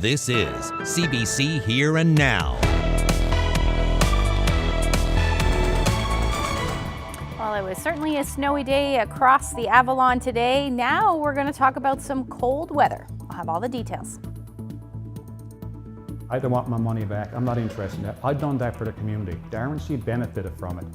This is CBC Here and Now. Well, it was certainly a snowy day across the Avalon today. Now we're going to talk about some cold weather. I'll have all the details. I don't want my money back. I'm not interested in that. I've done that for the community. Darren, she benefited from it.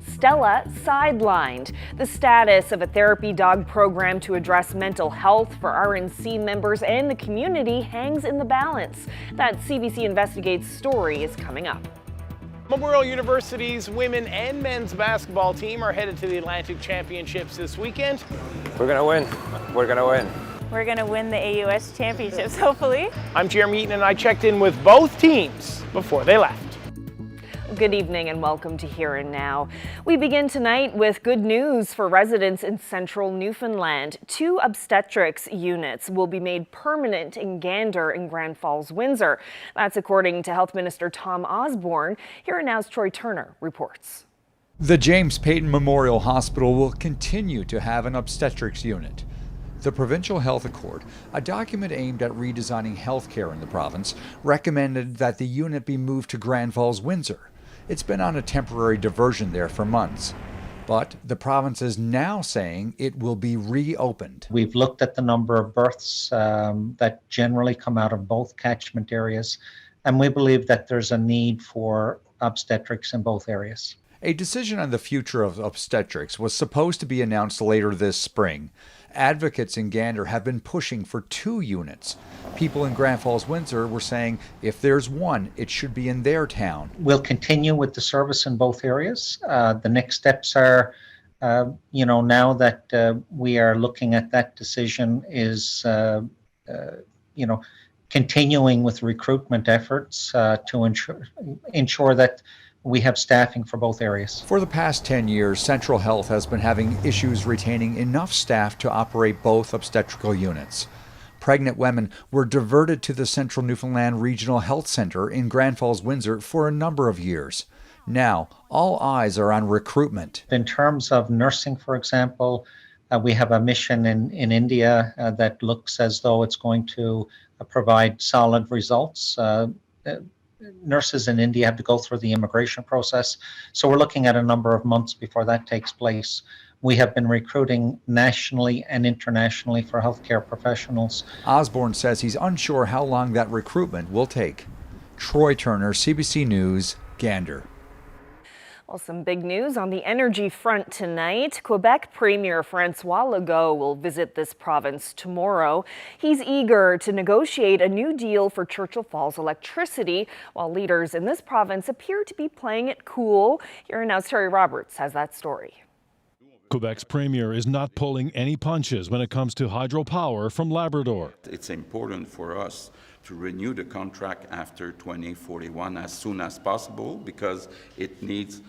Stella sidelined. The status of a therapy dog program to address mental health for RNC members and the community hangs in the balance. That CBC Investigates story is coming up. Memorial University's women and men's basketball team are headed to the Atlantic Championships this weekend. We're gonna win. We're gonna win. We're going to win the AUS Championships, hopefully. I'm Jeremy Eaton, and I checked in with both teams before they left. Good evening and welcome to Here and Now. We begin tonight with good news for residents in central Newfoundland. 2 obstetrics units will be made permanent in Gander and Grand Falls, Windsor. That's according to Health Minister Tom Osborne. Here and Now's Troy Turner reports. The James Payton Memorial Hospital will continue to have an obstetrics unit. The Provincial Health Accord, a document aimed at redesigning healthcare in the province, recommended that the unit be moved to Grand Falls, Windsor. It's been on a temporary diversion there for months, but the province is now saying it will be reopened. We've looked at the number of births that generally come out of both catchment areas, and we believe that there's a need for obstetrics in both areas. A decision on the future of obstetrics was supposed to be announced later this spring. Advocates in Gander have been pushing for 2 units. People in Grand Falls, Windsor were saying if there's one, it should be in their town. We'll continue with the service in both areas. The next steps are, now that we are looking at that decision is, continuing with recruitment efforts to ensure that we have staffing for both areas. For the past 10 years, Central Health has been having issues retaining enough staff to operate both obstetrical units. Pregnant women were diverted to the Central Newfoundland Regional Health Centre in Grand Falls, Windsor for a number of years. Now, all eyes are on recruitment. In terms of nursing, for example, we have a mission in India that looks as though it's going to provide solid results. Nurses in India have to go through the immigration process. So we're looking at a number of months before that takes place. We have been recruiting nationally and internationally for healthcare professionals. Osborne says he's unsure how long that recruitment will take. Troy Turner, CBC News, Gander. Well, some big news on the energy front tonight. Quebec Premier François Legault will visit this province tomorrow. He's eager to negotiate a new deal for Churchill Falls electricity, while leaders in this province appear to be playing it cool. Here now, Terry Roberts has that story. Quebec's premier is not pulling any punches when it comes to hydropower from Labrador. It's important for us to renew the contract after 2041 as soon as possible because it needs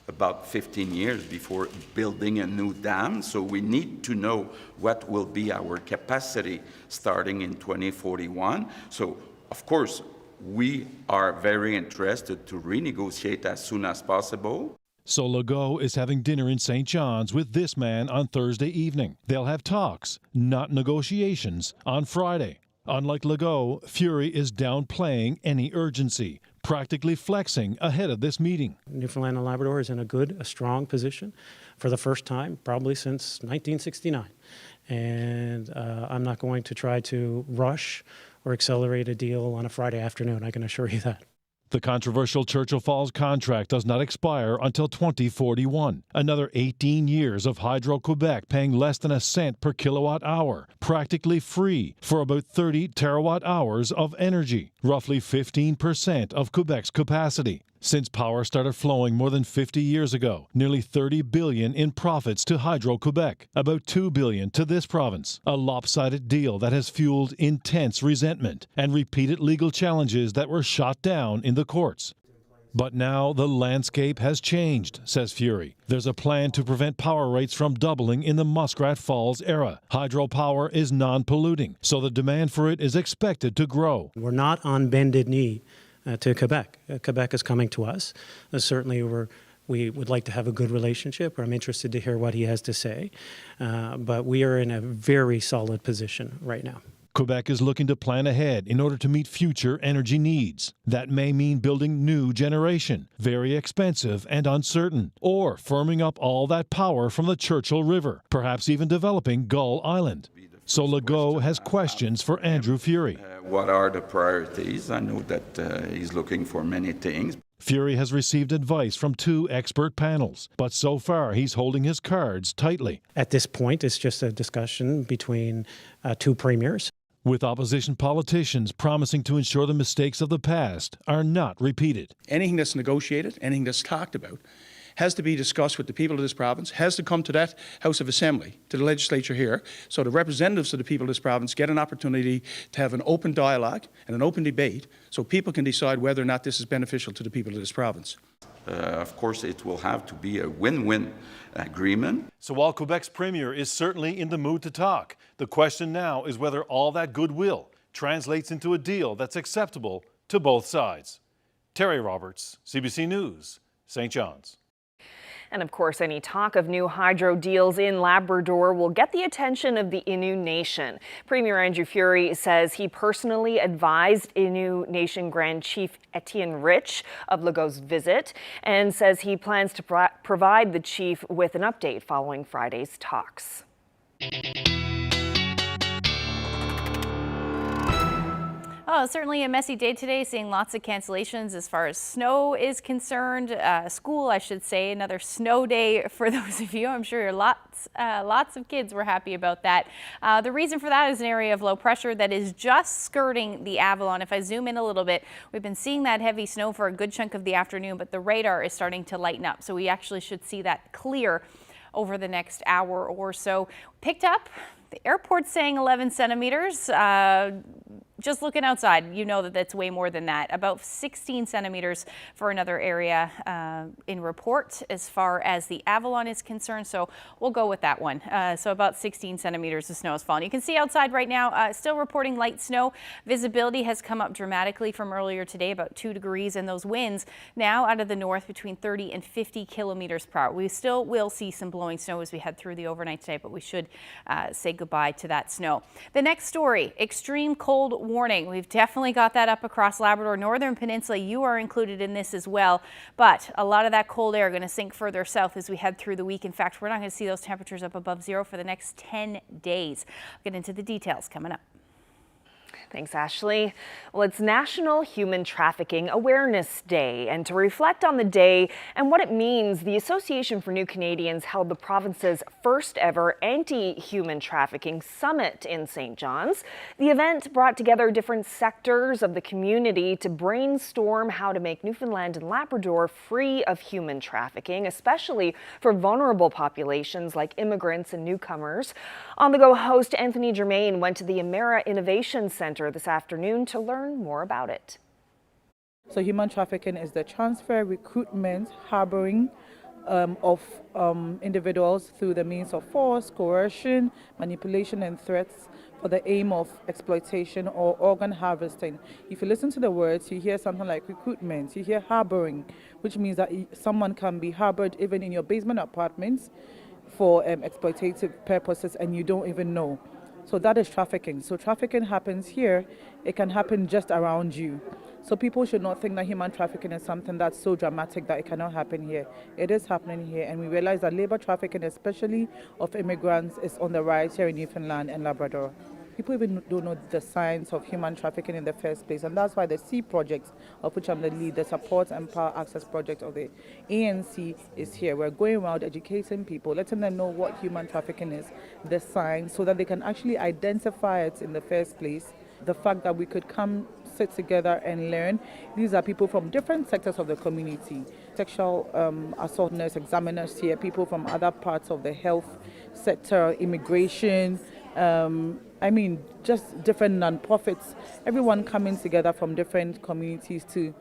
about 15 years before building a new dam. So we need to know what will be our capacity starting in 2041. So of course, we are very interested to renegotiate as soon as possible. So Legault is having dinner in St. John's with this man on Thursday evening. They'll have talks, not negotiations, on Friday. Unlike Legault, Fury is downplaying any urgency, practically flexing ahead of this meeting. Newfoundland and Labrador is in a strong position for the first time, probably since 1969. And I'm not going to try to rush or accelerate a deal on a Friday afternoon, I can assure you that. The controversial Churchill Falls contract does not expire until 2041. Another 18 years of Hydro-Quebec paying less than a cent per kilowatt hour, practically free for about 30 terawatt hours of energy, roughly 15% of Quebec's capacity. Since power started flowing more than 50 years ago, nearly $30 billion in profits to Hydro-Quebec, about $2 billion to this province. A lopsided deal that has fueled intense resentment and repeated legal challenges that were shot down in the courts. But now the landscape has changed, says Fury. There's a plan to prevent power rates from doubling in the Muskrat Falls era. Hydropower is non-polluting, so the demand for it is expected to grow. We're not on bended knee to Quebec. Quebec is coming to us. Certainly we would like to have a good relationship. I'm interested to hear what he has to say. But we are in a very solid position right now. Quebec is looking to plan ahead in order to meet future energy needs. That may mean building new generation, very expensive and uncertain, or firming up all that power from the Churchill River, perhaps even developing Gull Island. So Legault has questions for Andrew Furey. What are the priorities? I know that he's looking for many things. Furey has received advice from 2 expert panels, but so far he's holding his cards tightly. At this point, it's just a discussion between 2 premiers. With opposition politicians promising to ensure the mistakes of the past are not repeated. Anything that's negotiated, anything that's talked about, has to be discussed with the people of this province, has to come to that House of Assembly, to the legislature here, so the representatives of the people of this province get an opportunity to have an open dialogue and an open debate so people can decide whether or not this is beneficial to the people of this province. Of course, it will have to be a win-win agreement. So while Quebec's premier is certainly in the mood to talk, the question now is whether all that goodwill translates into a deal that's acceptable to both sides. Terry Roberts, CBC News, St. John's. And of course, any talk of new hydro deals in Labrador will get the attention of the Innu Nation. Premier Andrew Furey says he personally advised Innu Nation Grand Chief Etienne Rich of Legault's visit and says he plans to provide the chief with an update following Friday's talks. Oh, certainly a messy day today, seeing lots of cancellations as far as snow is concerned. School, I should say, another snow day for those of you. I'm sure lots of kids were happy about that. The reason for that is an area of low pressure that is just skirting the Avalon. If I zoom in a little bit, we've been seeing that heavy snow for a good chunk of the afternoon, but the radar is starting to lighten up. So we actually should see that clear over the next hour or so. Picked up, the airport's saying 11 centimeters. Just looking outside, you know that that's way more than that. About 16 centimeters for another area in report as far as the Avalon is concerned. So we'll go with that one. So about 16 centimeters of snow has fallen. You can see outside right now, still reporting light snow. Visibility has come up dramatically from earlier today, about 2 degrees, and those winds now out of the north between 30 and 50 kilometers per hour. We still will see some blowing snow as we head through the overnight today, but we should say goodbye to that snow. The next story, extreme cold warning. We've definitely got that up across Labrador, Northern Peninsula. You are included in this as well, but a lot of that cold air going to sink further south as we head through the week. In fact, we're not going to see those temperatures up above 0 for the next 10 days. I'll get into the details coming up. Thanks, Ashley. Well, it's National Human Trafficking Awareness Day, and to reflect on the day and what it means, the Association for New Canadians held the province's first ever Anti-Human Trafficking Summit in St. John's. The event brought together different sectors of the community to brainstorm how to make Newfoundland and Labrador free of human trafficking, especially for vulnerable populations like immigrants and newcomers. On the Go host Anthony Germain went to the Amera Innovation Center this afternoon to learn more about it. So human trafficking is the transfer, recruitment, harboring of individuals through the means of force, coercion, manipulation and threats for the aim of exploitation or organ harvesting. If you listen to the words, you hear something like recruitment, you hear harboring, which means that someone can be harbored even in your basement apartments for exploitative purposes and you don't even know. So that is trafficking. So trafficking happens here. It can happen just around you. So people should not think that human trafficking is something that's so dramatic that it cannot happen here. It is happening here, and we realize that labor trafficking, especially of immigrants, is on the rise here in Newfoundland and Labrador. People even don't know the signs of human trafficking in the first place, and that's why the C project, of which I'm the lead, the Support and Power Access Project of the ANC, is here. We're going around educating people, letting them know what human trafficking is, the signs, so that they can actually identify it in the first place. The fact that we could come, sit together and learn. These are people from different sectors of the community. Sexual assault nurse examiners here, people from other parts of the health sector, immigration, just different non-profits, everyone coming together from different communities to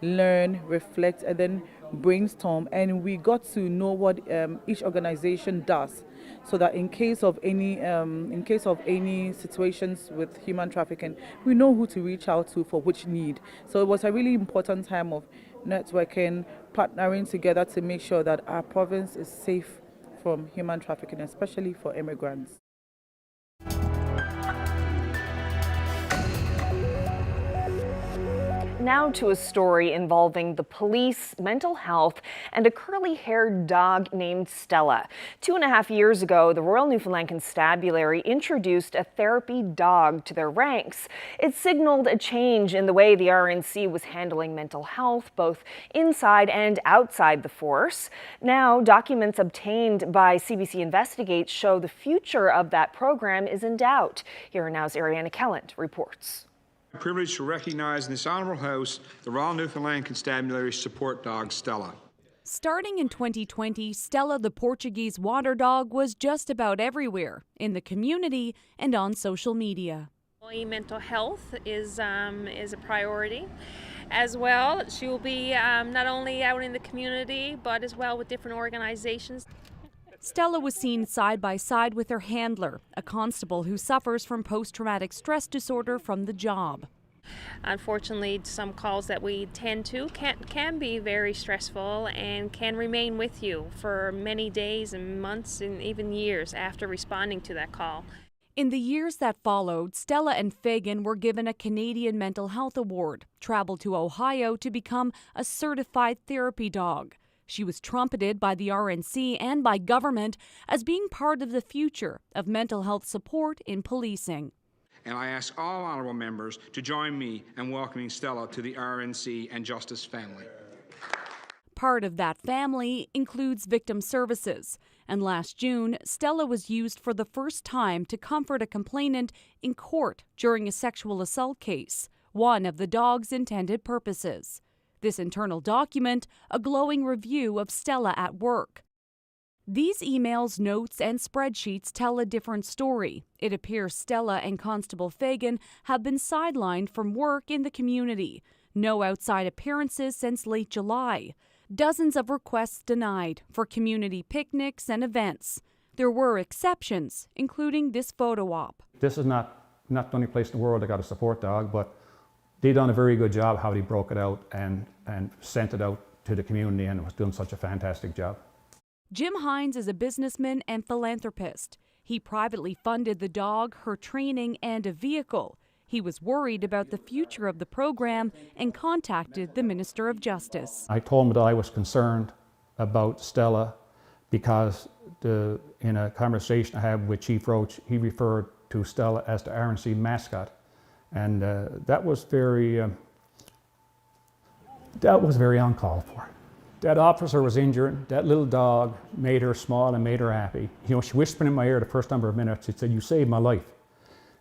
learn, reflect, and then brainstorm. And we got to know what each organization does, so that in case of any situations with human trafficking, we know who to reach out to for which need. So it was a really important time of networking, partnering together to make sure that our province is safe from human trafficking, especially for immigrants. Now to a story involving the police, mental health, and a curly-haired dog named Stella. 2.5 years ago, the Royal Newfoundland Constabulary introduced a therapy dog to their ranks. It signaled a change in the way the RNC was handling mental health, both inside and outside the force. Now, documents obtained by CBC Investigates show the future of that program is in doubt. Here Now's Ariana Kelland reports. I'm privileged to recognize in this Honourable House the Royal Newfoundland Constabulary support dog, Stella. Starting in 2020, Stella the Portuguese water dog was just about everywhere, in the community and on social media. Mental health is a priority. As well, she will be not only out in the community, but as well with different organizations. Stella was seen side by side with her handler, a constable who suffers from post-traumatic stress disorder from the job. Unfortunately, some calls that we tend to can be very stressful and can remain with you for many days and months and even years after responding to that call. In the years that followed, Stella and Fagan were given a Canadian Mental Health Award, traveled to Ohio to become a certified therapy dog. She was trumpeted by the RNC and by government as being part of the future of mental health support in policing. And I ask all honourable members to join me in welcoming Stella to the RNC and Justice family. Part of that family includes victim services. And last June, Stella was used for the first time to comfort a complainant in court during a sexual assault case, one of the dog's intended purposes. This internal document, a glowing review of Stella at work. These emails, notes, and spreadsheets tell a different story. It appears Stella and Constable Fagan have been sidelined from work in the community. No outside appearances since late July. Dozens of requests denied for community picnics and events. There were exceptions, including this photo op. This is not the only place in the world that got a support dog, but they done a very good job how they broke it out and sent it out to the community, and it was doing such a fantastic job. Jim Hines is a businessman and philanthropist. He privately funded the dog, her training, and a vehicle. He was worried about the future of the program and contacted the Minister of Justice. I told him that I was concerned about Stella because in a conversation I had with Chief Roach, he referred to Stella as the RNC mascot. And that was very uncalled for. That officer was injured. That little dog made her smile and made her happy. You know, she whispered in my ear the first number of minutes. She said, "You saved my life."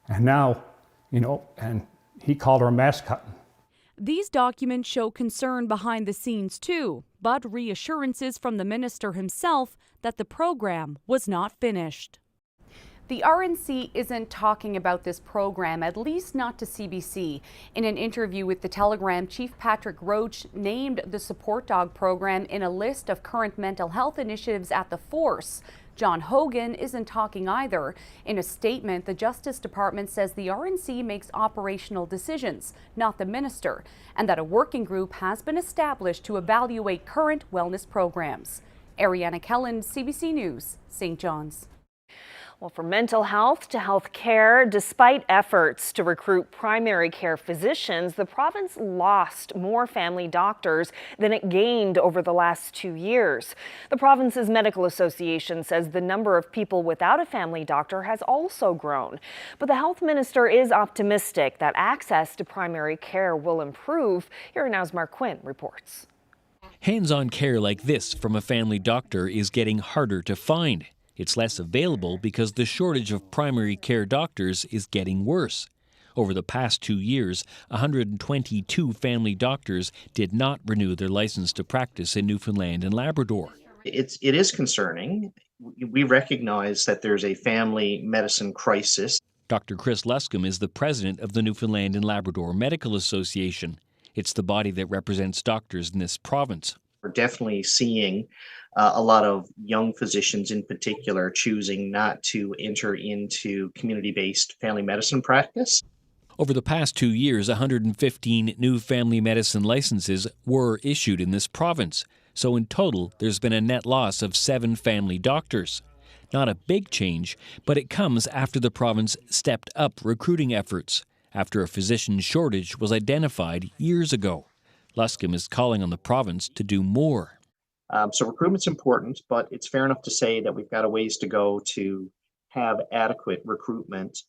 And now, and he called her a mascot. These documents show concern behind the scenes too, but reassurances from the minister himself that the program was not finished. The RNC isn't talking about this program, at least not to CBC. In an interview with The Telegram, Chief Patrick Roach named the support dog program in a list of current mental health initiatives at the force. John Hogan isn't talking either. In a statement, the Justice Department says the RNC makes operational decisions, not the minister, and that a working group has been established to evaluate current wellness programs. Ariana Kelland, CBC News, St. John's. Well, from mental health to health care, despite efforts to recruit primary care physicians, the province lost more family doctors than it gained over the last 2 years. The province's medical association says the number of people without a family doctor has also grown. But the health minister is optimistic that access to primary care will improve. Here Now's Mark Quinn reports. Hands-on care like this from a family doctor is getting harder to find. It's less available because the shortage of primary care doctors is getting worse. Over the past 2 years, 122 family doctors did not renew their license to practice in Newfoundland and Labrador. It is concerning. We recognize that there's a family medicine crisis. Dr. Chris Luscombe is the president of the Newfoundland and Labrador Medical Association. It's the body that represents doctors in this province. We're definitely seeing a lot of young physicians in particular choosing not to enter into community-based family medicine practice. Over the past 2 years, 115 new family medicine licenses were issued in this province. So in total, there's been a net loss of 7 family doctors. Not a big change, but it comes after the province stepped up recruiting efforts. after a physician shortage was identified years ago. Luscombe is calling on the province to do more. So recruitment's important, but it's fair enough to say that we've got a ways to go to have adequate recruitment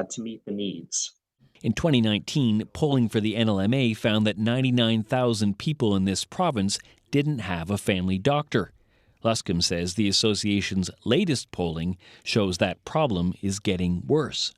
to meet the needs. In 2019, polling for the NLMA found that 99,000 people in this province didn't have a family doctor. Luscombe says the association's latest polling shows that problem is getting worse.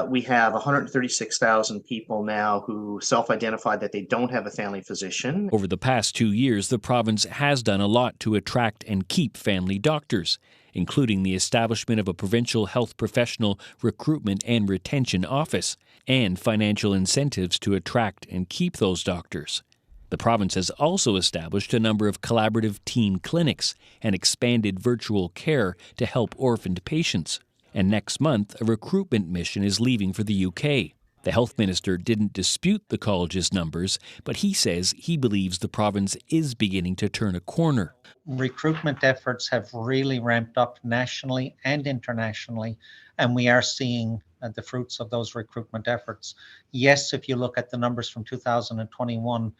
We have 136,000 people now who self-identified that they don't have a family physician. Over the past 2 years, the province has done a lot to attract and keep family doctors, including the establishment of a provincial health professional recruitment and retention office and financial incentives to attract and keep those doctors. The province has also established a number of collaborative team clinics and expanded virtual care to help orphaned patients. And next month, a recruitment mission is leaving for the UK. The health minister didn't dispute the college's numbers, but he says he believes the province is beginning to turn a corner. Recruitment efforts have really ramped up nationally and internationally, and we are seeing the fruits of those recruitment efforts. Yes, if you look at the numbers from 2021,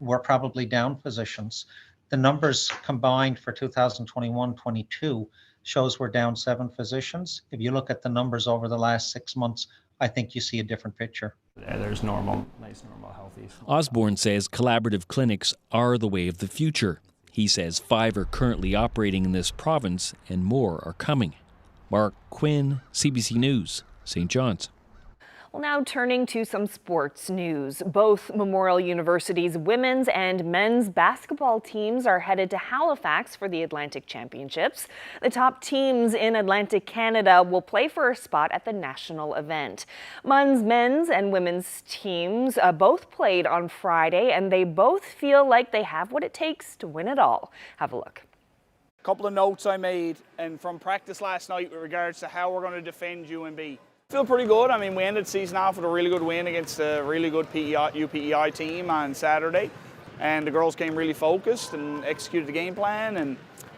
we're probably down physicians. The numbers combined for 2021-22 shows we're down 7 physicians. If you look at the numbers over the last 6 months, I think you see a different picture. There's normal, healthy. Osborne says collaborative clinics are the way of the future. He says 5 are currently operating in this province and more are coming. Mark Quinn, CBC News, St. John's. Well, now turning to some sports news. Both Memorial University's women's and men's basketball teams are headed to Halifax for the Atlantic Championships. The top teams in Atlantic Canada will play for a spot at the national event. MUN's men's and women's teams both played on Friday, and they both feel like they have what it takes to win it all. Have a look. A couple of notes I made and from practice last night with regards to how we're going to defend UNB. Feel pretty good. I mean, we ended the season off with a really good win against a really good UPEI team on Saturday, and the girls came really focused and executed the game plan and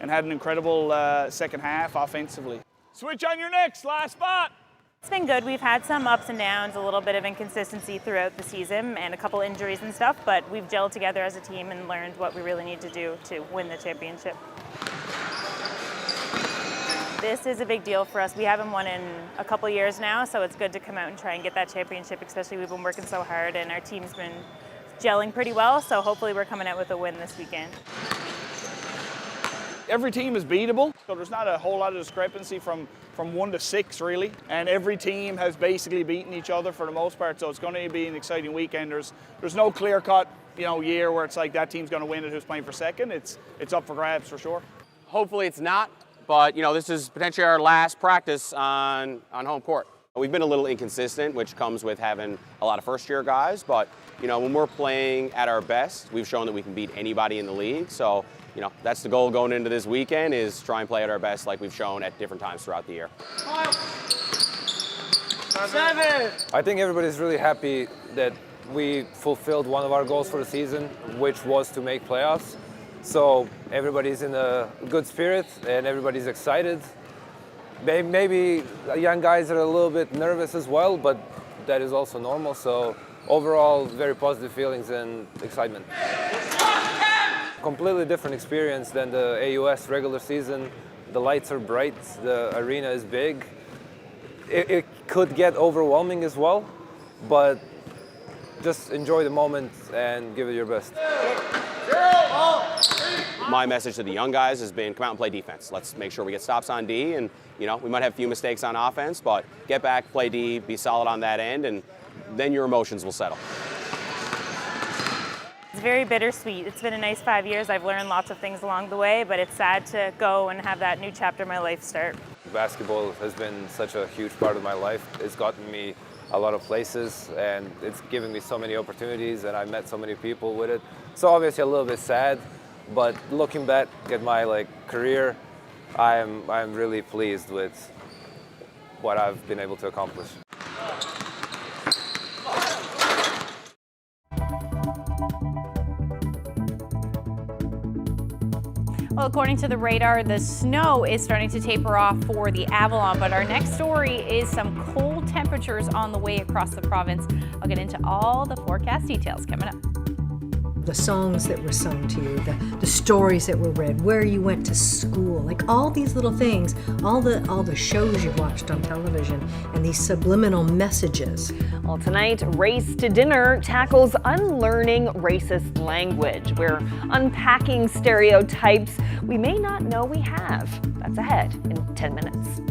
had an incredible second half offensively. Switch on your next, last spot. It's been good. We've had some ups and downs, a little bit of inconsistency throughout the season and a couple injuries and stuff, but we've gelled together as a team and learned what we really need to do to win the championship. This is a big deal for us. We haven't won in a couple years now, so it's good to come out and try and get that championship, especially we've been working so hard and our team's been gelling pretty well, so hopefully we're coming out with a win this weekend. Every team is beatable, so there's not a whole lot of discrepancy from 1 to 6 really, and every team has basically beaten each other for the most part, so it's going to be an exciting weekend. There's no clear-cut year where it's like that team's going to win it who's playing for second. It's up for grabs for sure. Hopefully it's not. But, this is potentially our last practice on home court. We've been a little inconsistent, which comes with having a lot of first-year guys. But, when we're playing at our best, we've shown that we can beat anybody in the league. So, that's the goal going into this weekend, is try and play at our best like we've shown at different times throughout the year. 7. I think everybody's really happy that we fulfilled one of our goals for the season, which was to make playoffs. So everybody's in a good spirit and everybody's excited. Maybe young guys are a little bit nervous as well, but that is also normal. So overall, very positive feelings and excitement. Completely different experience than the AUS regular season. The lights are bright, the arena is big. It could get overwhelming as well, but just enjoy the moment and give it your best. My message to the young guys has been come out and play defense. Let's make sure we get stops on D, and we might have a few mistakes on offense, but get back, play D, be solid on that end, and then your emotions will settle. It's very bittersweet. It's been a nice 5 years. I've learned lots of things along the way, but it's sad to go and have that new chapter of my life start. Basketball has been such a huge part of my life. It's gotten me a lot of places, and it's given me so many opportunities, and I've met so many people with it. So obviously a little bit sad, but looking back at my career, I'm really pleased with what I've been able to accomplish. Well, according to the radar, the snow is starting to taper off for the Avalon, but our next story is some cold temperatures temperatures on the way across the province. I'll get into all the forecast details coming up. The songs that were sung to you, the stories that were read, where you went to school, like all these little things, all the shows you've watched on television, and these subliminal messages. Well, tonight, Race to Dinner tackles unlearning racist language. We're unpacking stereotypes we may not know we have. That's ahead in 10 minutes.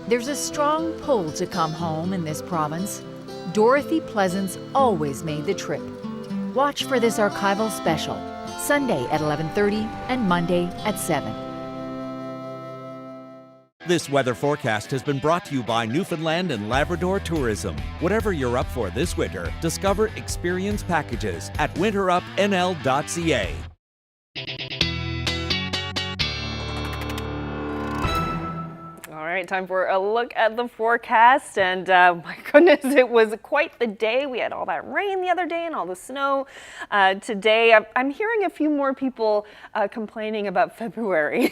There's a strong pull to come home in this province. Dorothy Pleasance always made the trip. Watch for this archival special, Sunday at 11:30 and Monday at 7. This weather forecast has been brought to you by Newfoundland and Labrador Tourism. Whatever you're up for this winter, discover experience packages at winterupnl.ca. All right, time for a look at the forecast, and my goodness, it was quite the day. We had all that rain the other day and all the snow. Today, I'm hearing a few more people complaining about February.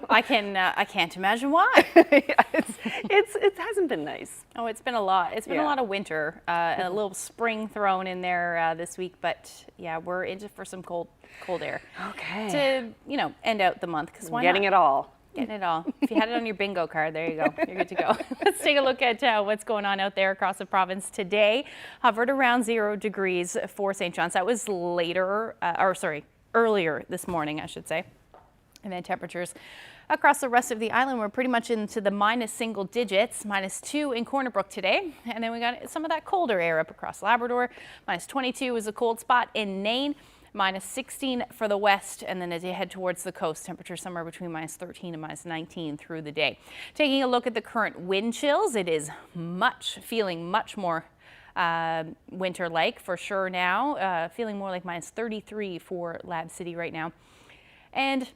I can't imagine why. It hasn't been nice. Oh, it's been a lot. It's been a Yeah. lot of winter, a little spring thrown in there this week, but yeah, we're into for some cold air. Okay. To, end out the month, because why Getting not? it all. Getting it all. If you had it on your bingo card, there you go. You're good to go. Let's take a look at what's going on out there across the province today. Hovered around 0 degrees for St. John's. That was earlier this morning, I should say. And then temperatures across the rest of the island were pretty much into the minus single digits, -2 in Corner Brook today. And then we got some of that colder air up across Labrador. -22 is a cold spot in Nain. -16 for the west, and then as you head towards the coast, temperatures somewhere between -13 and -19 through the day. Taking a look at the current wind chills, it is feeling much more winter-like for sure now, feeling more like -33 for Lab City right now. And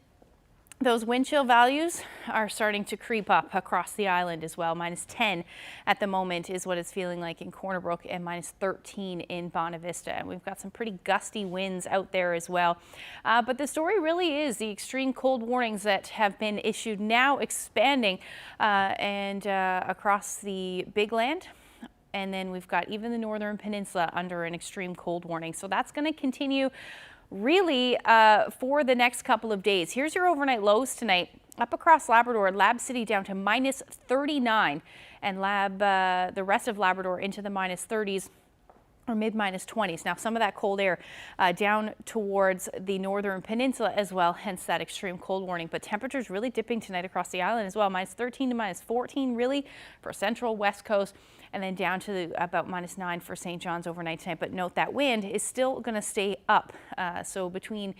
those wind chill values are starting to creep up across the island as well. -10 at the moment is what it's feeling like in Corner Brook, and -13 in Bonavista. And we've got some pretty gusty winds out there as well. But the story really is the extreme cold warnings that have been issued now expanding across the Big Land. And then we've got even the Northern Peninsula under an extreme cold warning. So that's going to continue really for the next couple of days. Here's your overnight lows tonight. Up across Labrador, Lab City down to -39, and the rest of Labrador into the -30s or mid-20s. Now some of that cold air down towards the Northern Peninsula as well, hence that extreme cold warning. But temperatures really dipping tonight across the island as well. -13 to -14 really for central west coast, and then down to about -9 for St. John's overnight tonight. But note that wind is still going to stay up, so between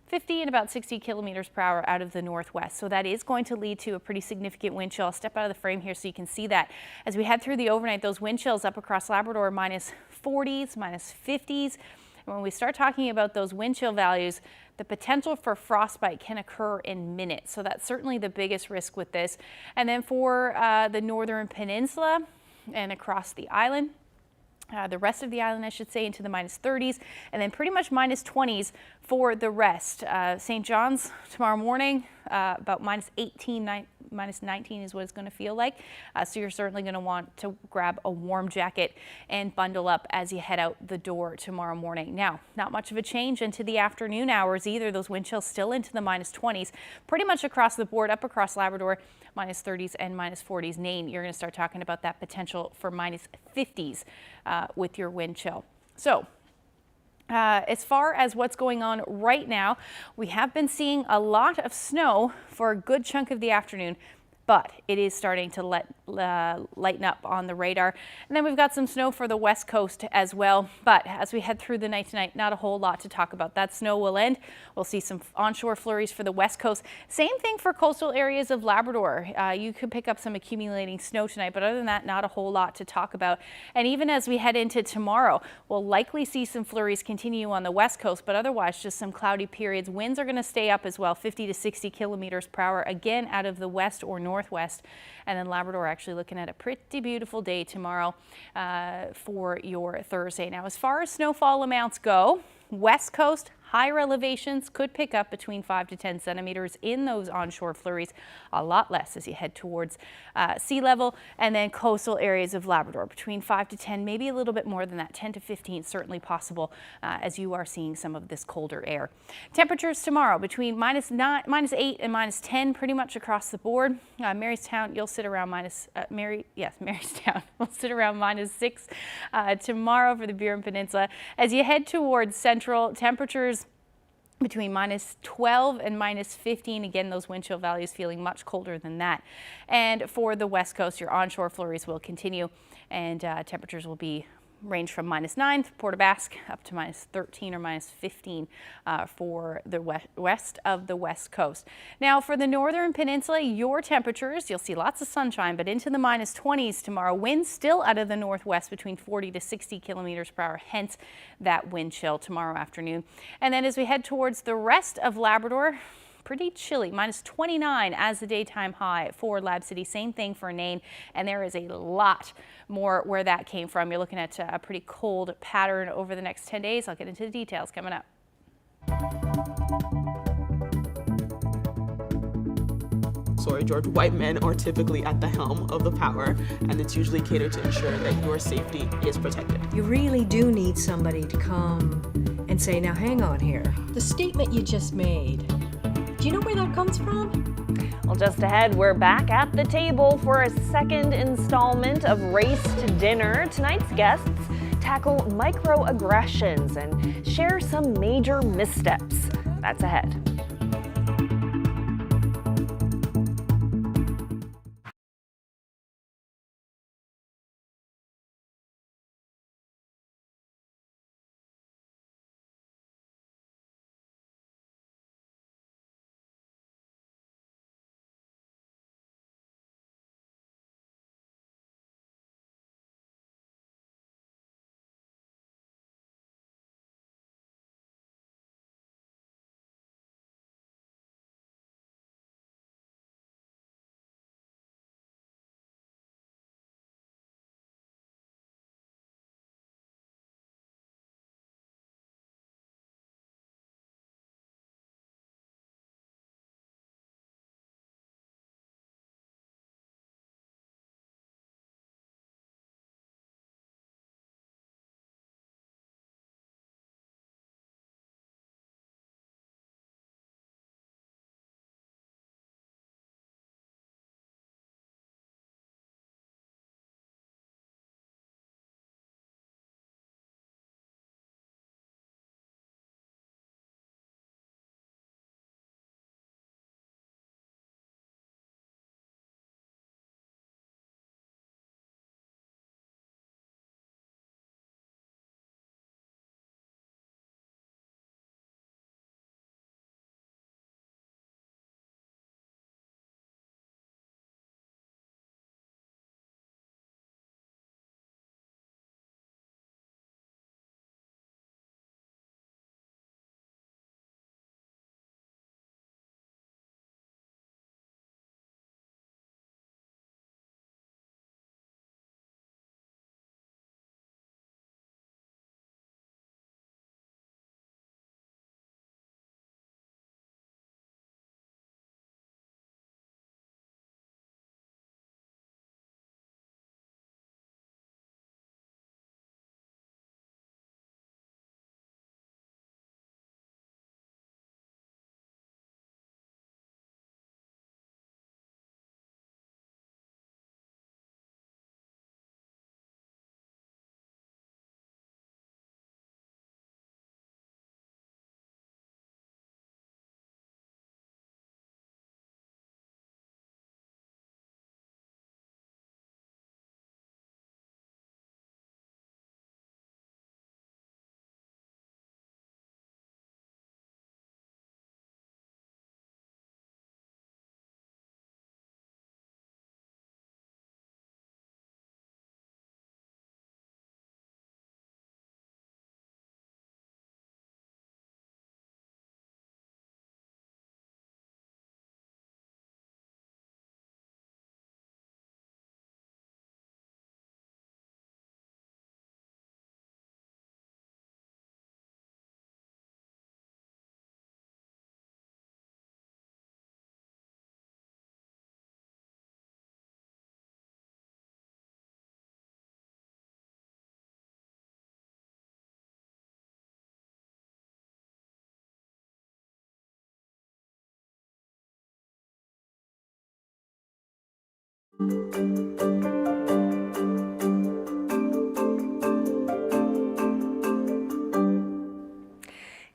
50 and about 60 kilometers per hour out of the northwest. So that is going to lead to a pretty significant wind chill. I'll step out of the frame here so you can see that. As we head through the overnight, those wind chills up across Labrador, -40s, -50s. And when we start talking about those wind chill values, the potential for frostbite can occur in minutes. So that's certainly the biggest risk with this. And then for the Northern Peninsula and across the island, the rest of the island, I should say, into the -30s, and then pretty much -20s for the rest. St. John's tomorrow morning, about -18, -19 is what it's going to feel like. So you're certainly going to want to grab a warm jacket and bundle up as you head out the door tomorrow morning. Now, not much of a change into the afternoon hours either. Those wind chills still into the -20s, pretty much across the board, up across Labrador, -30s and -40s. Nain, you're going to start talking about that potential for -50s with your wind chill. So as far as what's going on right now, we have been seeing a lot of snow for a good chunk of the afternoon, but it is starting to lighten up on the radar. And then we've got some snow for the west coast as well. But as we head through the night tonight, not a whole lot to talk about. That snow will end. We'll see some onshore flurries for the west coast. Same thing for coastal areas of Labrador. You could pick up some accumulating snow tonight, but other than that, not a whole lot to talk about. And even as we head into tomorrow, we'll likely see some flurries continue on the west coast, but otherwise just some cloudy periods. Winds are going to stay up as well, 50 to 60 kilometers per hour, again out of the west or northwest. And then Labrador actually looking at a pretty beautiful day tomorrow for your Thursday. Now, as far as snowfall amounts go, west coast, higher elevations could pick up between 5 to 10 centimeters in those onshore flurries, a lot less as you head towards sea level, and then coastal areas of Labrador between 5 to 10, maybe a little bit more than that, 10 to 15 certainly possible as you are seeing some of this colder air. Temperatures tomorrow between -8 and -10 pretty much across the board. Marystown, you'll sit around Marystown will sit around -6 tomorrow for the Burin Peninsula. As you head towards central, temperatures between -12 and -15. Again, those wind chill values feeling much colder than that. And for the west coast, your onshore flurries will continue, and temperatures will be range from -9 for Port aux Basques up to -13 or -15 for the west of the west coast. Now for the Northern Peninsula, your temperatures, you'll see lots of sunshine, but into the -20s tomorrow. Winds still out of the northwest between 40 to 60 kilometers per hour, hence that wind chill tomorrow afternoon. And then as we head towards the rest of Labrador, pretty chilly, -29 as the daytime high for Lab City. Same thing for Nain, and there is a lot more where that came from. You're looking at a pretty cold pattern over the next 10 days. I'll get into the details coming up. sorry, George, white men are typically at the helm of the power, and it's usually catered to ensure that your safety is protected. You really do need somebody to come and say, now hang on here. The statement you just made, do you know where that comes from? Well, just ahead, we're back at the table for a second installment of Race to Dinner. Tonight's guests tackle microaggressions and share some major missteps. That's ahead.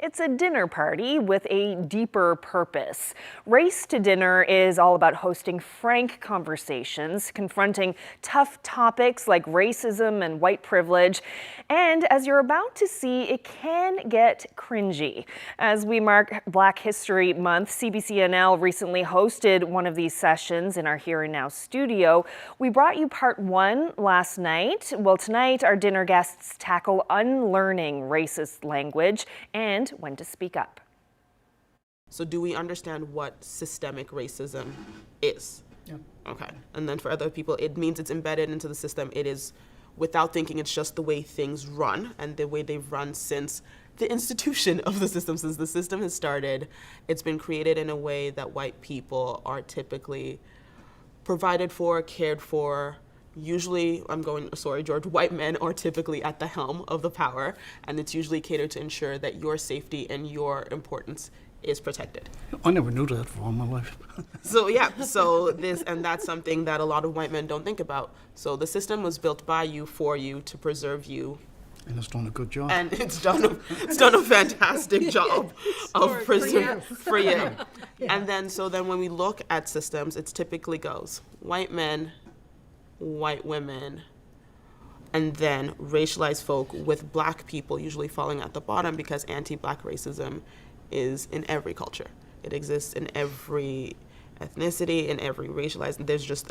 It's a dinner party with a deeper purpose. Race to Dinner is all about hosting frank conversations, confronting tough topics like racism and white privilege, and as you're about to see, it can get cringy. As we mark Black History Month, CBCNL recently hosted one of these sessions in our Here and Now studio. We brought you part one last night. Well, tonight our dinner guests tackle unlearning racist language and when to speak up. So do we understand what systemic racism is? Yeah. Okay. And then for other people, it means it's embedded into the system. It is, without thinking, it's just the way things run and the way they've run since the institution of the system. Since the system has started, it's been created in a way that white people are typically provided for, cared for. Usually, white men are typically at the helm of the power, and it's usually catered to ensure that your safety and your importance is protected. I never knew that for all my life. That's something that a lot of white men don't think about. So the system was built by you, for you, to preserve you. And it's done a good job. And it's done a fantastic job of preserving for you. Yeah. And then when we look at systems, it typically goes white men, white women, and then racialized folk, with black people usually falling at the bottom because anti-black racism is in every culture. It exists in every ethnicity, in every racialized. There's just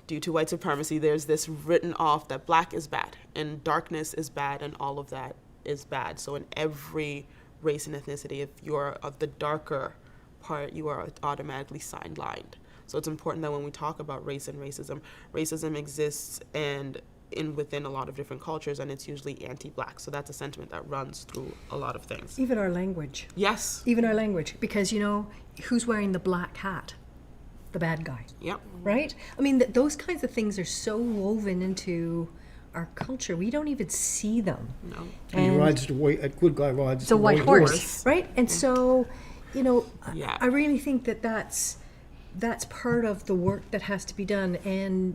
due to white supremacy, there's this written off that black is bad and darkness is bad and all of that is bad. So in every race and ethnicity, if you're of the darker part, you are automatically sidelined. So it's important that when we talk about race and racism exists within a lot of different cultures, and it's usually anti-black. So that's a sentiment that runs through a lot of things. Even our language. Yes. Even our language, because who's wearing the black hat? The bad guy. Yep. Right? I mean, those kinds of things are so woven into our culture. We don't even see them. No. And he rides a good guy rides the white horse. Right? And so, I really think that's part of the work that has to be done, and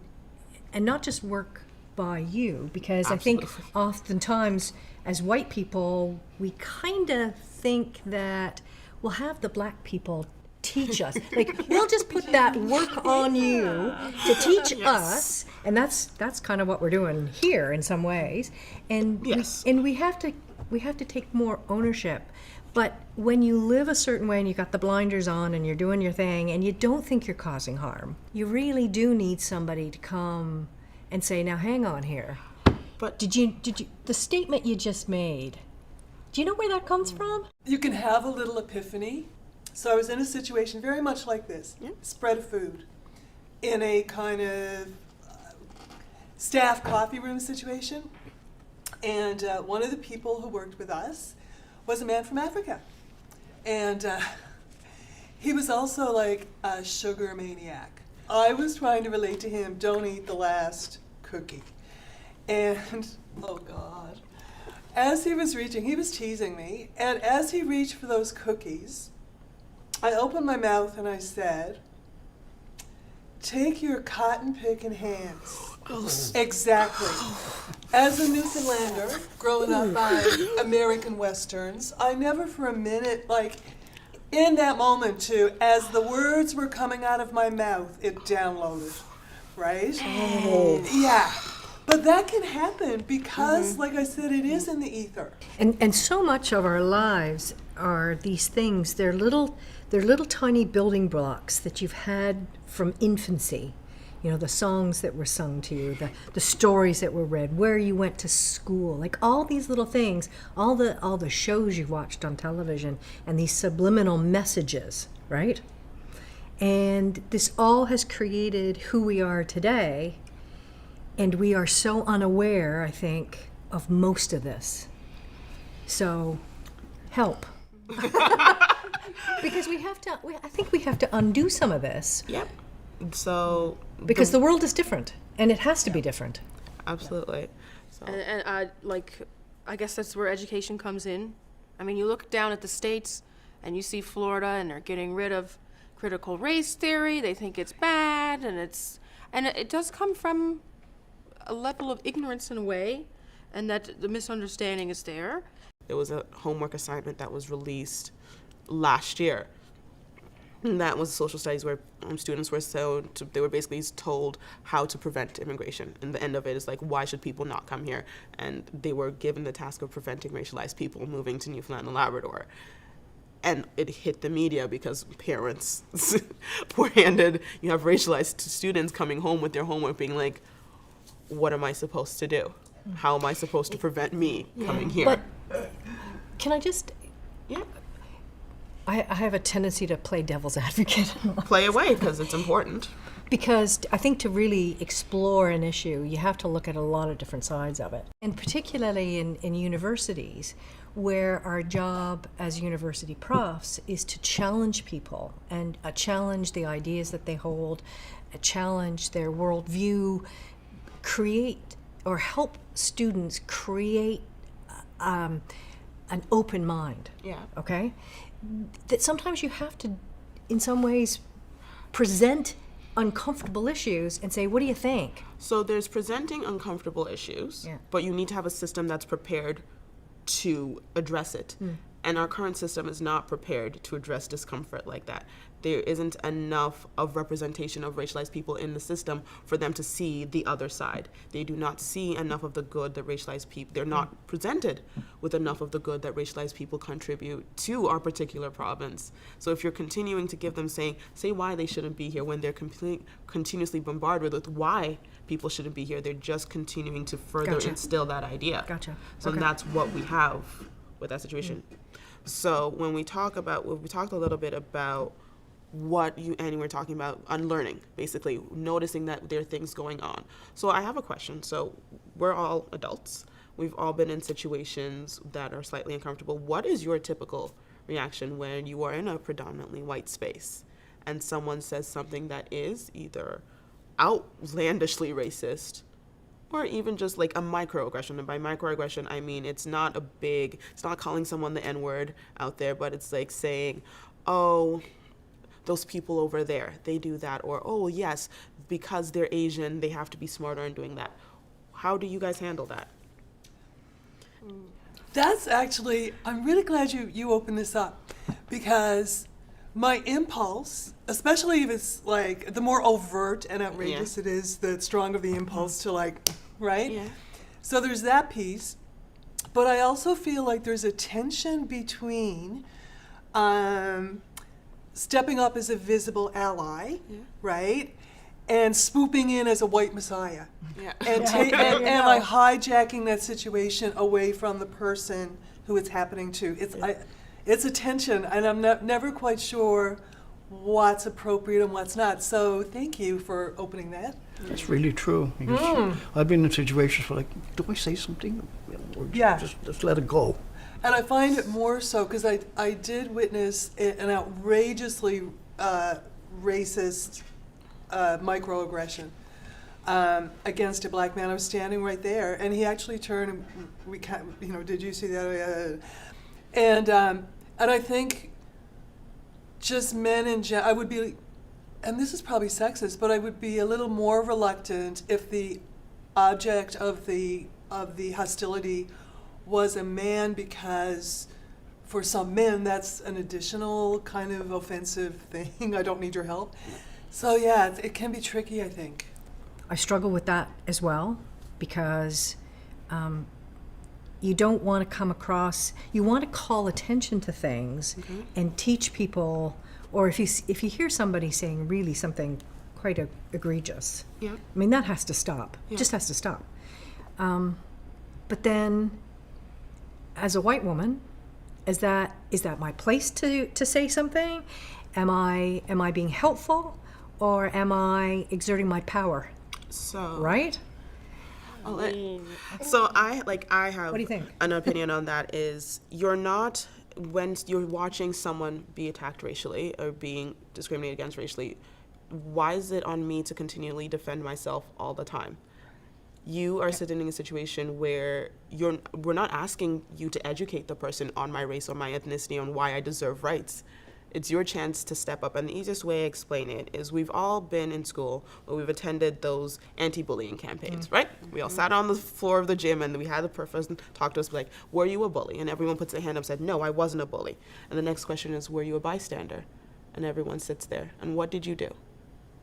not just work by you, because Absolutely. I think oftentimes as white people, we kind of think that we'll have the black people teach us. We'll just put that work on you to teach us, and that's kind of what we're doing here in some ways. And we have to take more ownership. But when you live a certain way and you got the blinders on and you're doing your thing and you don't think you're causing harm, you really do need somebody to come and say, now hang on here. But did you the statement you just made, do you know where that comes from? You can have a little epiphany. So I was in a situation very much like this, spread of food, in a kind of staff coffee room situation. And one of the people who worked with us was a man from Africa. And he was also like a sugar maniac. I was trying to relate to him, don't eat the last cookie. And, oh God. As he was reaching, he was teasing me, and as he reached for those cookies, I opened my mouth and I said, take your cotton picking hands. Exactly. As a Newfoundlander, growing up by American Westerns, I never for a minute, in that moment too, as the words were coming out of my mouth, it downloaded, right? Oh. Yeah. But that can happen because, like I said, it is in the ether. And so much of our lives are these things. They're little tiny building blocks that you've had from infancy. The songs that were sung to you, the stories that were read, where you went to school, all these little things, all the shows you watched on television, and these subliminal messages, right? And this all has created who we are today, and we are so unaware, I think, of most of this. So, help. Because I think we have to undo some of this. Yep. So because the world is different, and it has to be different. Absolutely. So. And I guess that's where education comes in. I mean, you look down at the states, and you see Florida, and they're getting rid of critical race theory. They think it's bad, and it does come from a level of ignorance in a way, and that the misunderstanding is there. There was a homework assignment that was released last year. And that was social studies where students were they were basically told how to prevent immigration. And the end of it is why should people not come here? And they were given the task of preventing racialized people moving to Newfoundland and Labrador. And it hit the media because parents were handed, you have racialized students coming home with their homework being like, what am I supposed to do? How am I supposed to prevent me coming here? But can I just... Yeah. I have a tendency to play devil's advocate. Play away, because it's important. Because I think to really explore an issue, you have to look at a lot of different sides of it. And particularly in universities, where our job as university profs is to challenge people and challenge the ideas that they hold, challenge their worldview, create or help students create an open mind. Yeah. Okay? That sometimes you have to, in some ways, present uncomfortable issues and say, what do you think? So there's presenting uncomfortable issues, but you need to have a system that's prepared to address it. And our current system is not prepared to address discomfort like that. There isn't enough of representation of racialized people in the system for them to see the other side. They do not see enough of the good that racialized people, they're not presented with enough of the good that racialized people contribute to our particular province. So if you're continuing to give them say why they shouldn't be here when they're continuously bombarded with why people shouldn't be here, they're just continuing to further instill that idea. So that's what we have with that situation. So when we talked a little bit about and we're talking about unlearning, basically noticing that there are things going on. So I have a question. So we're all adults. We've all been in situations that are slightly uncomfortable. What is your typical reaction when you are in a predominantly white space and someone says something that is either outlandishly racist or even just like a microaggression? And by microaggression, I mean it's not calling someone the N-word out there, but it's like saying, oh, those people over there, they do that. Or, oh, yes, because they're Asian, they have to be smarter in doing that. How do you guys handle that? That's actually, I'm really glad you opened this up, because my impulse, especially if it's like, the more overt and outrageous it is, the stronger the impulse to like, right? Yeah. So there's that piece, but I also feel like there's a tension between stepping up as a visible ally, right? And swooping in as a white messiah. And like hijacking that situation away from the person who it's happening to. It's a tension, and I'm never quite sure what's appropriate and what's not. So thank you for opening that. That's really true. Because I've been in situations where like, do I say something? Or just let it go. And I find it more so because I did witness an outrageously racist microaggression against a black man. I was standing right there, and he actually turned. And did you see that? And I think just men in general, I would be, and this is probably sexist, but I would be a little more reluctant if the object of the hostility was a man, because for some men that's an additional kind of offensive thing. I don't need your help. So yeah, it can be tricky, I think. I struggle with that as well, because you don't want to come across, you want to call attention to things and teach people, or if you hear somebody saying really something quite egregious, I mean, that has to stop, just has to stop. But then, as a white woman, is that my place to say something? Am I being helpful, or am I exerting my power? So right? So I have what do you think? An opinion on that is when you're watching someone be attacked racially or being discriminated against racially, why is it on me to continually defend myself all the time? You are sitting in a situation where we're not asking you to educate the person on my race or my ethnicity, on why I deserve rights. It's your chance to step up. And the easiest way I explain it is we've all been in school where we've attended those anti-bullying campaigns, right? We all sat on the floor of the gym and we had the person talk to us like, were you a bully? And everyone puts their hand up and said, no, I wasn't a bully. And the next question is, were you a bystander? And everyone sits there. And what did you do?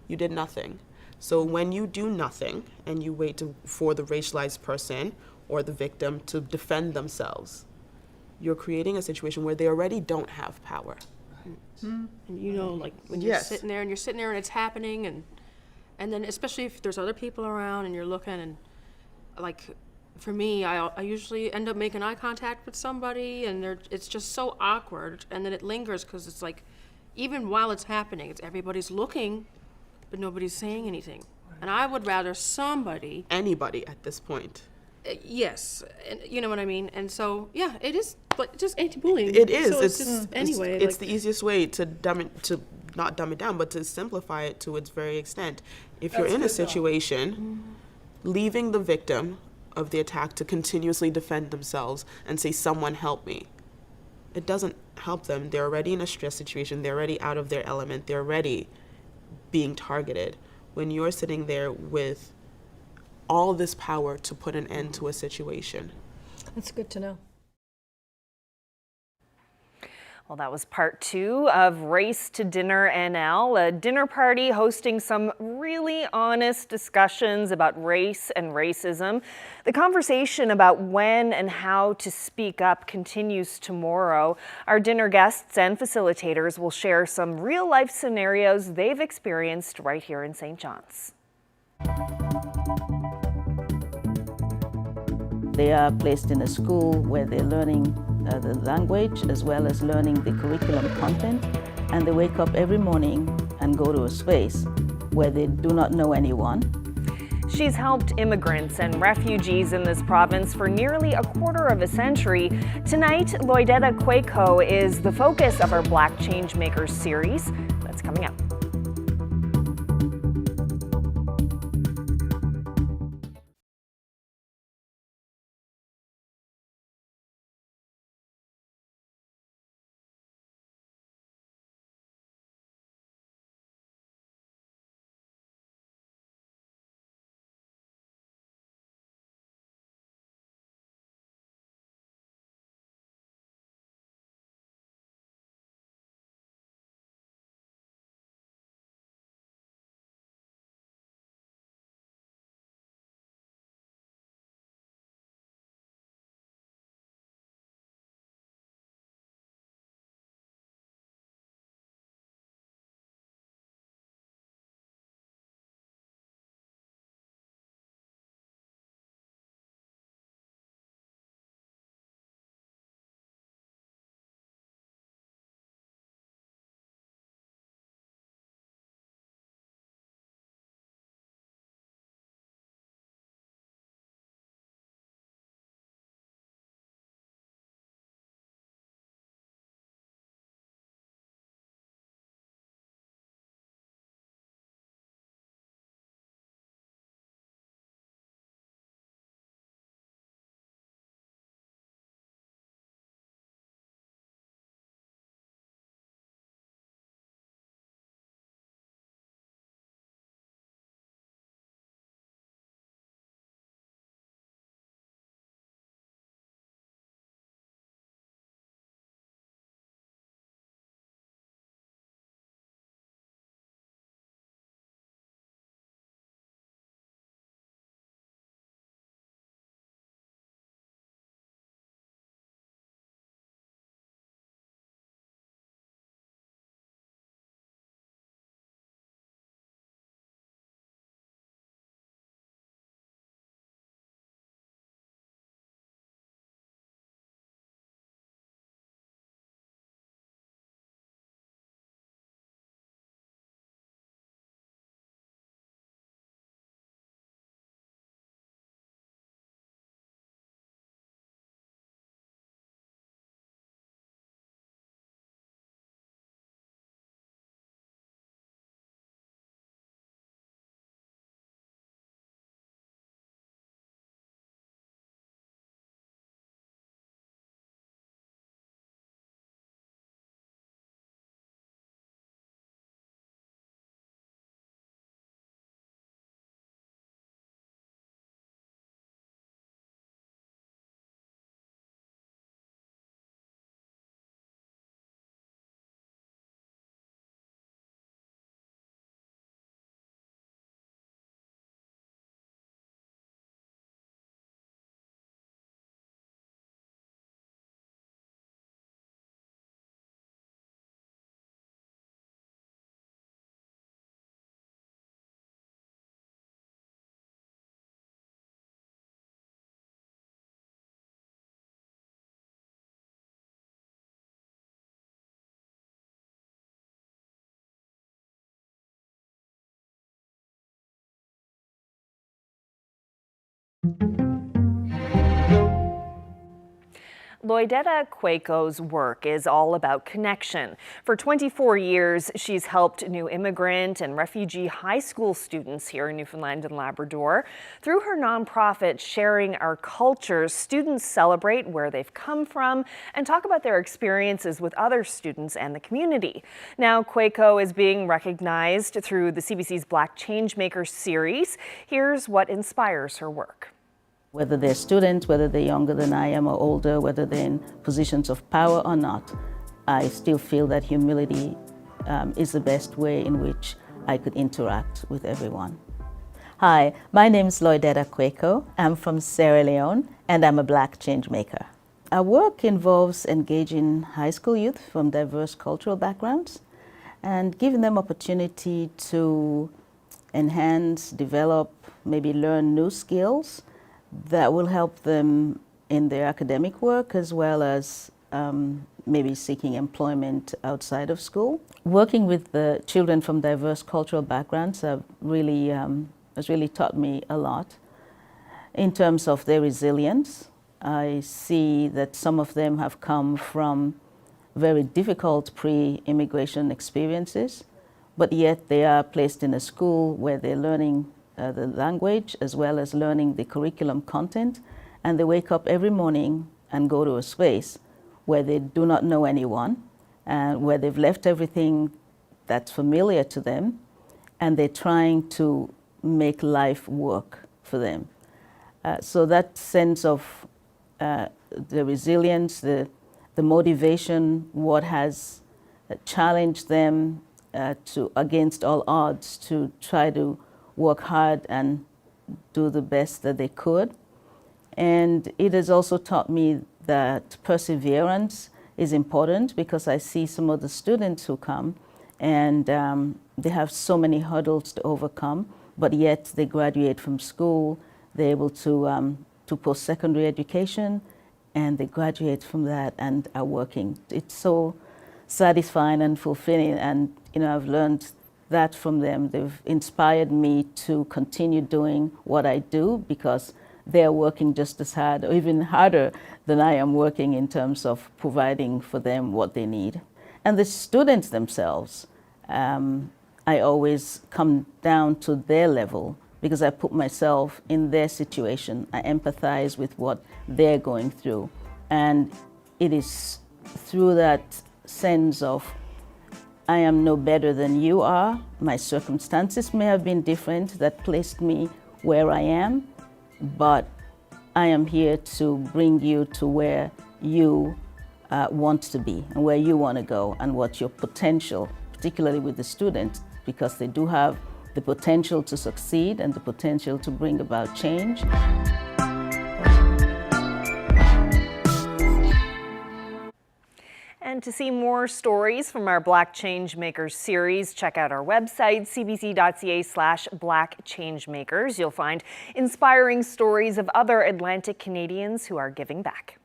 You did nothing. So when you do nothing and you wait for the racialized person or the victim to defend themselves, you're creating a situation where they already don't have power. And like when you're sitting there and it's happening, and then especially if there's other people around and you're looking, and like for me, I usually end up making eye contact with somebody, and it's just so awkward, and then it lingers because it's like even while it's happening, everybody's looking but nobody's saying anything. And I would rather somebody, Anybody at this point. Yes, and you know what I mean. And so, yeah, it is like just anti-bullying. It is. So it's just, anyway. It's like, the easiest way to not dumb it down, but to simplify it to its very extent. If you're in a situation, leaving the victim of the attack to continuously defend themselves and say, "Someone help me," it doesn't help them. They're already in a stress situation. They're already out of their element. They're already being targeted. When you're sitting there with all this power to put an end to a situation. That's good to know. Well, that was part 2 of Race to Dinner NL, a dinner party hosting some really honest discussions about race and racism. The conversation about when and how to speak up continues tomorrow. Our dinner guests and facilitators will share some real-life scenarios they've experienced right here in St. John's. They are placed in a school where they're learning the language as well as learning the curriculum content, and they wake up every morning and go to a space where they do not know anyone. She's helped immigrants and refugees in this province for nearly a quarter of a century. Tonight, Lloydetta Quaco is the focus of our Black Changemakers series. That's coming up. Loidetta Cueco's work is all about connection. For 24 years, she's helped new immigrant and refugee high school students here in Newfoundland and Labrador. Through her nonprofit, Sharing Our Cultures, students celebrate where they've come from and talk about their experiences with other students and the community. Now, Cueco is being recognized through the CBC's Black Changemakers series. Here's what inspires her work. Whether they're students, whether they're younger than I am or older, whether they're in positions of power or not, I still feel that humility is the best way in which I could interact with everyone. Hi, my name is Loidetta Cueco. I'm from Sierra Leone and I'm a Black Changemaker. Our work involves engaging high school youth from diverse cultural backgrounds and giving them opportunity to enhance, develop, maybe learn new skills that will help them in their academic work as well as maybe seeking employment outside of school. Working with the children from diverse cultural backgrounds has really taught me a lot in terms of their resilience. I see that some of them have come from very difficult pre-immigration experiences, but yet they are placed in a school where they're learning the language as well as learning the curriculum content, and they wake up every morning and go to a space where they do not know anyone and where they've left everything that's familiar to them, and they're trying to make life work for them. So that sense of the resilience, the motivation, what has challenged them against all odds to try to work hard and do the best that they could. And it has also taught me that perseverance is important, because I see some of the students who come and they have so many hurdles to overcome, but yet they graduate from school, they're able to post-secondary education, and they graduate from that and are working. It's so satisfying and fulfilling, and I've learned that from them. They've inspired me to continue doing what I do, because they're working just as hard or even harder than I am working in terms of providing for them what they need. And the students themselves, I always come down to their level, because I put myself in their situation. I empathize with what they're going through. And it is through that sense of I am no better than you are. My circumstances may have been different that placed me where I am, but I am here to bring you to where you want to be and where you want to go, and what your potential, particularly with the students, because they do have the potential to succeed and the potential to bring about change. And to see more stories from our Black Changemakers series, check out our website, cbc.ca/Black Changemakers. You'll find inspiring stories of other Atlantic Canadians who are giving back.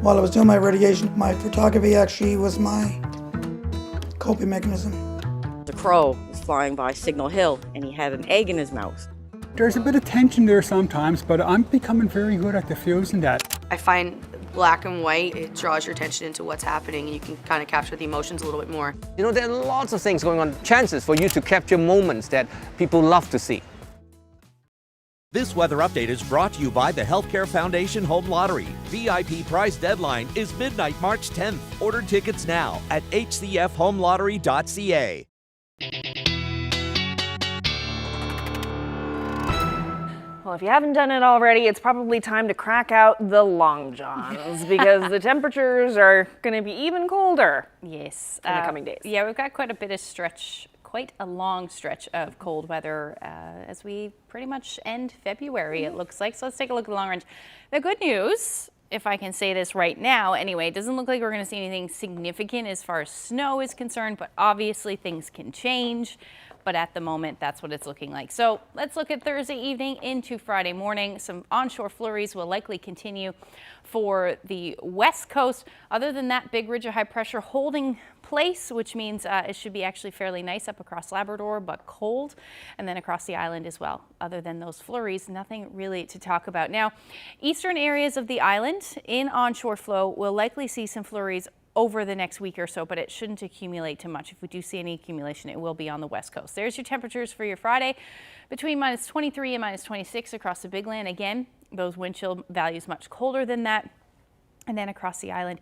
while I was doing my irradiation, my photography actually was my coping mechanism. The crow was flying by Signal Hill and he had an egg in his mouth. There's a bit of tension there sometimes, but I'm becoming very good at diffusing that. I find black and white, it draws your attention into what's happening and you can kind of capture the emotions a little bit more. You know, there are lots of things going on, chances for you to capture moments that people love to see. This weather update is brought to you by the Healthcare Foundation Home Lottery. VIP prize deadline is midnight March 10th. Order tickets now at hcfhomelottery.ca. Well, if you haven't done it already, it's probably time to crack out the long johns because the temperatures are going to be even colder. Yes, in the coming days. Yeah, we've got quite a long stretch of cold weather as we pretty much end February, it looks like. So let's take a look at the long range. The good news, if I can say this right now, anyway, it doesn't look like we're going to see anything significant as far as snow is concerned, but obviously things can change. But at the moment, that's what it's looking like. So let's look at Thursday evening into Friday morning. Some onshore flurries will likely continue for the west coast. Other than that, big ridge of high pressure holding place, which means it should be actually fairly nice up across Labrador, but cold, and then across the island as well. Other than those flurries, nothing really to talk about. Now, eastern areas of the island in onshore flow will likely see some flurries over the next week or so, but it shouldn't accumulate too much. If we do see any accumulation, it will be on the west coast. There's your temperatures for your Friday, between minus 23 and minus 26 across the Big Land. Again, those wind chill values much colder than that. And then across the island,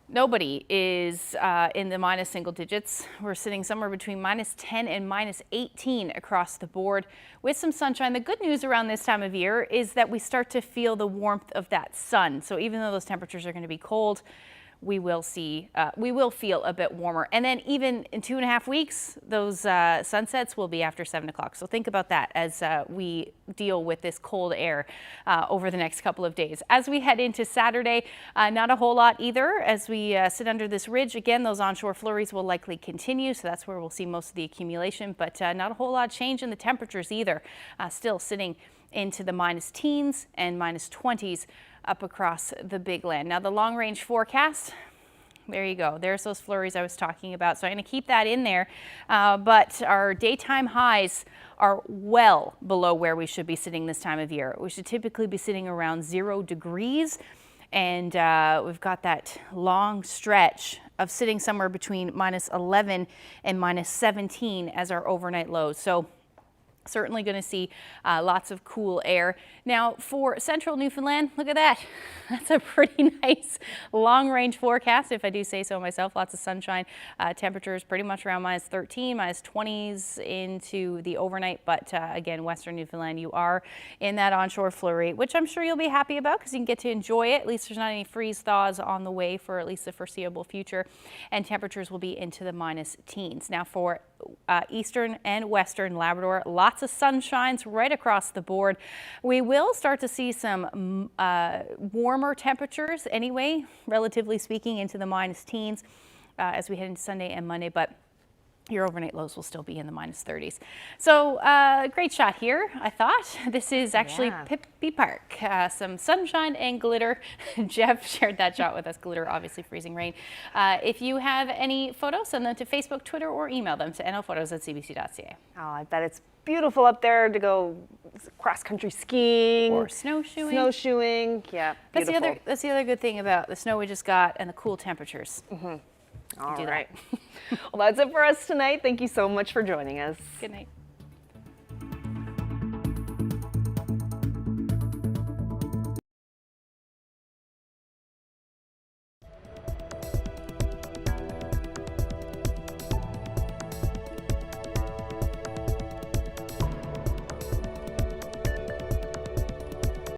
nobody is in the minus single digits. We're sitting somewhere between minus 10 and minus 18 across the board with some sunshine. The good news around this time of year is that we start to feel the warmth of that sun. So even though those temperatures are going to be cold, we will feel a bit warmer. And then even in 2.5 weeks, those sunsets will be after 7 o'clock. So think about that as we deal with this cold air over the next couple of days. As we head into Saturday, not a whole lot either. As we sit under this ridge, again, those onshore flurries will likely continue. So that's where we'll see most of the accumulation, but not a whole lot of change in the temperatures either. Still sitting into the minus teens and minus 20s up across the Big Land. Now the long range forecast, there you go. There's those flurries I was talking about. So I'm going to keep that in there. But our daytime highs are well below where we should be sitting this time of year. We should typically be sitting around 0 degrees. And we've got that long stretch of sitting somewhere between minus 11 and minus 17 as our overnight lows. So certainly going to see lots of cool air. Now for central Newfoundland, look at that. That's a pretty nice long range forecast, if I do say so myself. Lots of sunshine. Temperatures pretty much around minus 13, minus 20s into the overnight. But again, western Newfoundland, you are in that onshore flurry, which I'm sure you'll be happy about because you can get to enjoy it. At least there's not any freeze thaws on the way for at least the foreseeable future. And temperatures will be into the minus teens. Now for eastern and western Labrador, lots of sunshines right across the board. We will start to see some warmer temperatures anyway, relatively speaking, into the minus teens as we head into Sunday and Monday, but your overnight lows will still be in the minus 30s. So great shot here, I thought. This is actually Pippi Park. Some sunshine and glitter. Jeff shared that shot with us. Glitter, obviously freezing rain. If you have any photos, send them to Facebook, Twitter, or email them to nophotos@cbc.ca. Oh, I bet it's beautiful up there to go cross-country skiing. Or snowshoeing. Snowshoeing, yeah, beautiful. That's the other good thing about the snow we just got and the cool temperatures. All right. Well, that's it for us tonight. Thank you so much for joining us. Good night.